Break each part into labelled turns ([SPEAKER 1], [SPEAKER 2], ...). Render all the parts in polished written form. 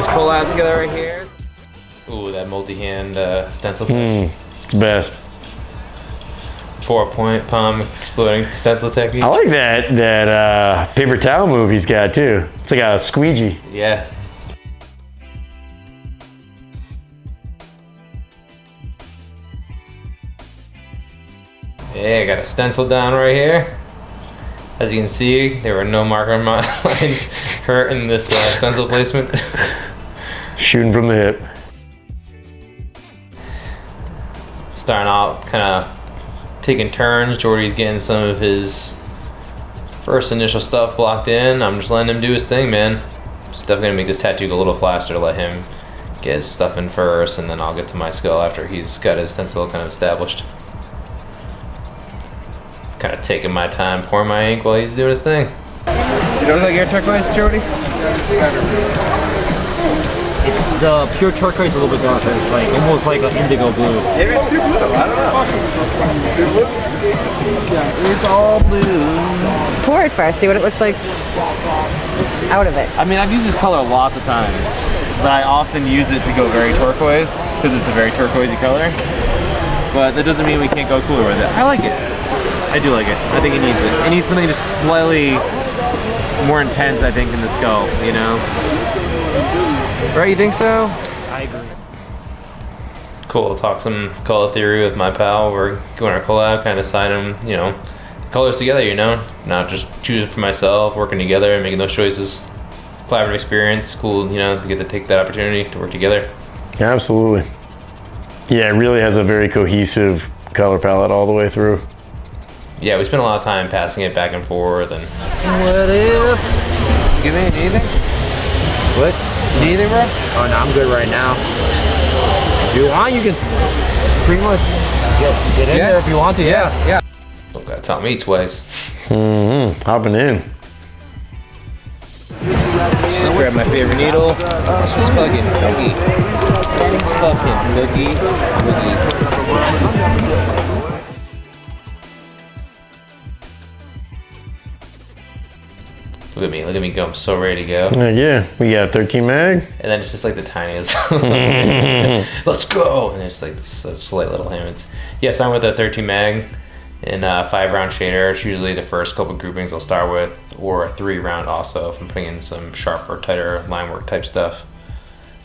[SPEAKER 1] this collab together right here. Ooh, that multi-hand stencil.
[SPEAKER 2] It's best.
[SPEAKER 1] 4-point palm exploding stencil technique.
[SPEAKER 2] I like that paper towel move he's got too. It's like a squeegee.
[SPEAKER 1] Yeah. Yeah, I got a stencil down right here. As you can see, there were no marker lines hurt in this stencil placement.
[SPEAKER 2] Shooting from the hip.
[SPEAKER 1] Starting out kind of taking turns. Jordi's getting some of his first initial stuff blocked in. I'm just letting him do his thing, man. Just definitely gonna make this tattoo go a little faster to let him get his stuff in first, and then I'll get to my skull after he's got his stencil kind of established. Kind of taking my time, pouring my ink while he's doing his thing. You don't like your turquoise, Jordi?
[SPEAKER 3] The pure turquoise is a little bit darker. It's like almost like an indigo blue.
[SPEAKER 4] Maybe it's too blue. I don't know. Too blue? Yeah, it's all blue.
[SPEAKER 5] Pour it first, see what it looks like out of it.
[SPEAKER 3] I mean, I've used this color lots of times, but I often use it to go very turquoise because it's a very turquoisey color. But that doesn't mean we can't go cooler with it. I like it. I do like it. I think it needs it. It needs something just slightly more intense, I think, in the skull, you know?
[SPEAKER 1] Right, you think so?
[SPEAKER 3] I agree.
[SPEAKER 1] Cool, talk some color theory with my pal. We're going our collab, kind of deciding, you know, colors together, you know? Not just choosing for myself, working together and making those choices. Collaborative experience, cool, you know, to get to take that opportunity to work together.
[SPEAKER 2] Absolutely. Yeah, it really has a very cohesive color palette all the way through.
[SPEAKER 1] Yeah, we spent a lot of time passing it back and forth and...
[SPEAKER 3] What if?
[SPEAKER 1] Give me anything?
[SPEAKER 3] What?
[SPEAKER 1] You need anything, bro?
[SPEAKER 3] Oh, no, I'm good right now. If you want, you can pretty much get in there if you want to. Yeah.
[SPEAKER 1] Don't gotta tell me twice.
[SPEAKER 2] Hopping in.
[SPEAKER 1] Just grab my favorite needle. Just fucking noogie. Fucking noogie. Look at me go, I'm so ready to go.
[SPEAKER 2] Yeah, we got 13 mag.
[SPEAKER 1] And then it's just like the tiniest. Let's go! And it's like such slight little hammerings. Yeah, so I'm with a 13 mag and 5-round shader. It's usually the first couple groupings I'll start with, or a 3-round also if I'm putting in some sharper, tighter line work type stuff.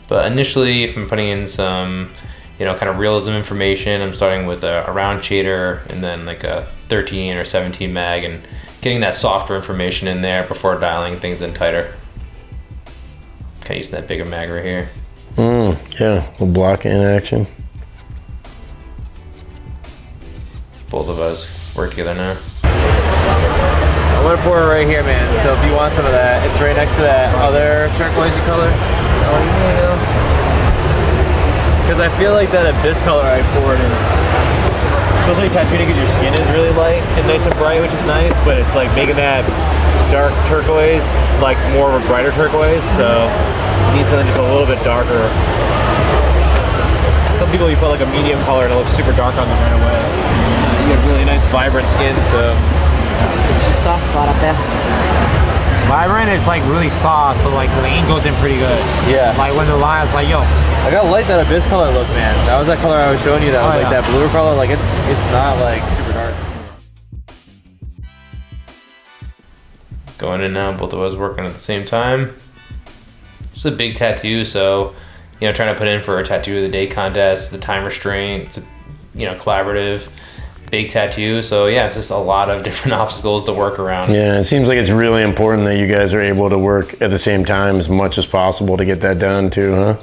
[SPEAKER 1] But initially, if I'm putting in some, you know, kind of realism information, I'm starting with a round shader and then like a 13 or 17 mag and getting that softer information in there before dialing things in tighter. Kind of using that bigger mag right here.
[SPEAKER 2] Yeah, a little block in action.
[SPEAKER 1] Both of us work together now.
[SPEAKER 3] I'm gonna pour it right here, man. So if you want some of that, it's right next to that other turquoisey color. Oh, yeah. Because I feel like that abyss color I poured is, especially tattooing because your skin is really light and nice and bright, which is nice, but it's like making that dark turquoise like more of a brighter turquoise, so you need something just a little bit darker. Some people you put like a medium color and it looks super dark on them right away. You get really nice vibrant skin, so.
[SPEAKER 5] Soft spot up there.
[SPEAKER 3] Vibrant, it's like really soft, so like the ink goes in pretty good. Yeah. Like when the line's like, yo. I gotta like that abyss color look, man. That was that color I was showing you. That was like that bluer color. Like it's not like super dark.
[SPEAKER 1] Going in now, both of us working at the same time. It's a big tattoo, so you know, trying to put in for a tattoo of the day contest, the time restraint. It's a, you know, collaborative. Big tattoo, so yeah, it's just a lot of different obstacles to work around.
[SPEAKER 2] Yeah, it seems like it's really important that you guys are able to work at the same time as much as possible to get that done too, huh?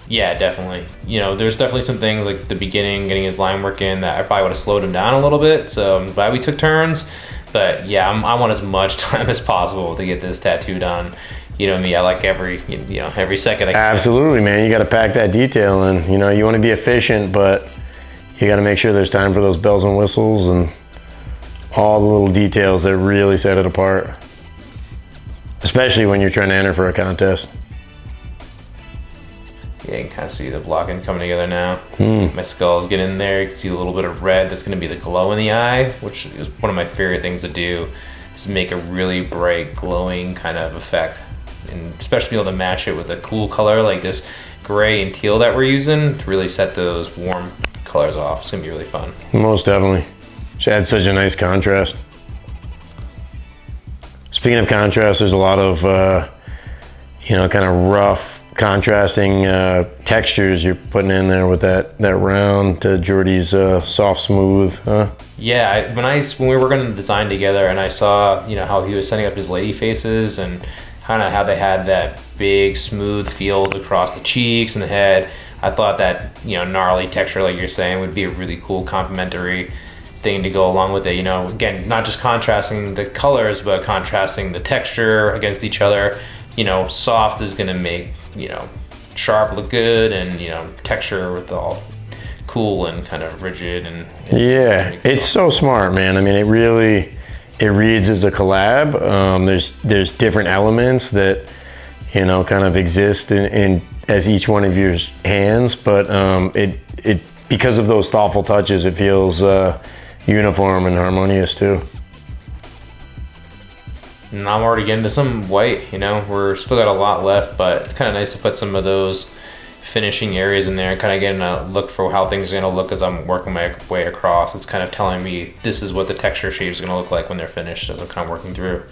[SPEAKER 1] Yeah, definitely. You know, there's definitely some things like the beginning, getting his line work in, that I probably would have slowed him down a little bit, so I'm glad we took turns. But yeah, I want as much time as possible to get this tattoo done. You know me, I like every second I can.
[SPEAKER 2] Absolutely, man, you got to pack that detail in. You know, you want to be efficient, but you got to make sure there's time for those bells and whistles and all the little details that really set it apart. Especially when you're trying to enter for a contest.
[SPEAKER 1] Yeah, you can kind of see the blocking coming together now. My skull is getting in there. You can see a little bit of red. That's going to be the glow in the eye, which is one of my favorite things to do, is make a really bright, glowing kind of effect. and especially be able to match it with a cool color like this gray and teal that we're using to really set those warm colors off. It's gonna be really fun.
[SPEAKER 2] Most definitely. Just add such a nice contrast. Speaking of contrast, there's a lot of, you know, kind of rough contrasting textures you're putting in there with that round to Jordi's soft smooth, huh?
[SPEAKER 1] Yeah, when we were going to design together and I saw, you know, how he was setting up his lady faces and kind of how they had that big smooth feel across the cheeks and the head, I thought that, you know, gnarly texture like you're saying would be a really cool complementary thing to go along with it. You know, again, not just contrasting the colors, but contrasting the texture against each other. You know, soft is gonna make, you know, sharp look good, and, you know, texture with all cool and kind of rigid and
[SPEAKER 2] yeah, it's so smart, man. I mean, it reads as a collab. There's different elements that, you know, kind of exist in as each one of your hands, but it because of those thoughtful touches, it feels uniform and harmonious too.
[SPEAKER 1] And I'm already getting to some white, you know, we're still got a lot left, but it's kind of nice to put some of those finishing areas in there and kind of getting a look for how things are going to look as I'm working my way across. It's kind of telling me this is what the texture shade is going to look like when they're finished as I'm kind of working through.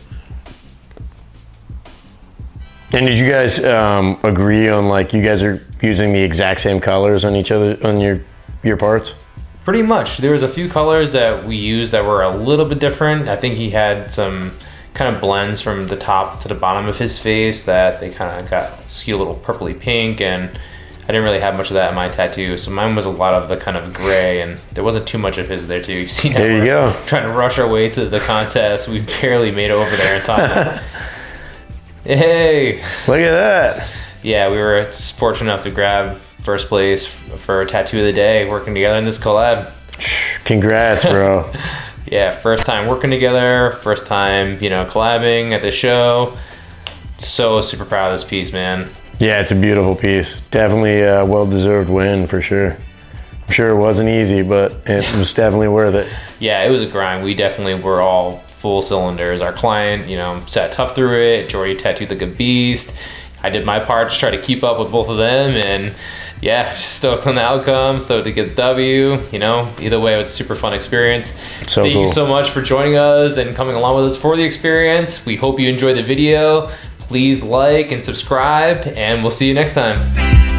[SPEAKER 2] And did you guys agree on, like, you guys are using the exact same colors on each other, on your parts?
[SPEAKER 1] Pretty much. There was a few colors that we used that were a little bit different. I think he had some kind of blends from the top to the bottom of his face that they kind of got skew a little purpley pink, and I didn't really have much of that in my tattoo. So mine was a lot of the kind of gray, and there wasn't too much of his there too. You see,
[SPEAKER 2] there you go.
[SPEAKER 1] Trying to rush our way to the contest. We barely made it over there in time. Hey,
[SPEAKER 2] look at that.
[SPEAKER 1] Yeah, we were fortunate enough to grab first place for Tattoo of the Day, working together in this collab.
[SPEAKER 2] Congrats, bro.
[SPEAKER 1] Yeah, first time working together, first time, you know, collabing at the show. So super proud of this piece, man.
[SPEAKER 2] Yeah, it's a beautiful piece. Definitely a well-deserved win for sure. I'm sure it wasn't easy, but it was definitely worth it.
[SPEAKER 1] Yeah, it was a grind. We definitely were all full cylinders. Our client, you know, sat tough through it. Jordi tattooed like a beast. I did my part to try to keep up with both of them, and yeah, just stoked on the outcome, stoked to get the W. You know, either way, it was a super fun experience.
[SPEAKER 2] So
[SPEAKER 1] Thank you so much for joining us and coming along with us for the experience. We hope you enjoyed the video. Please like and subscribe, and we'll see you next time.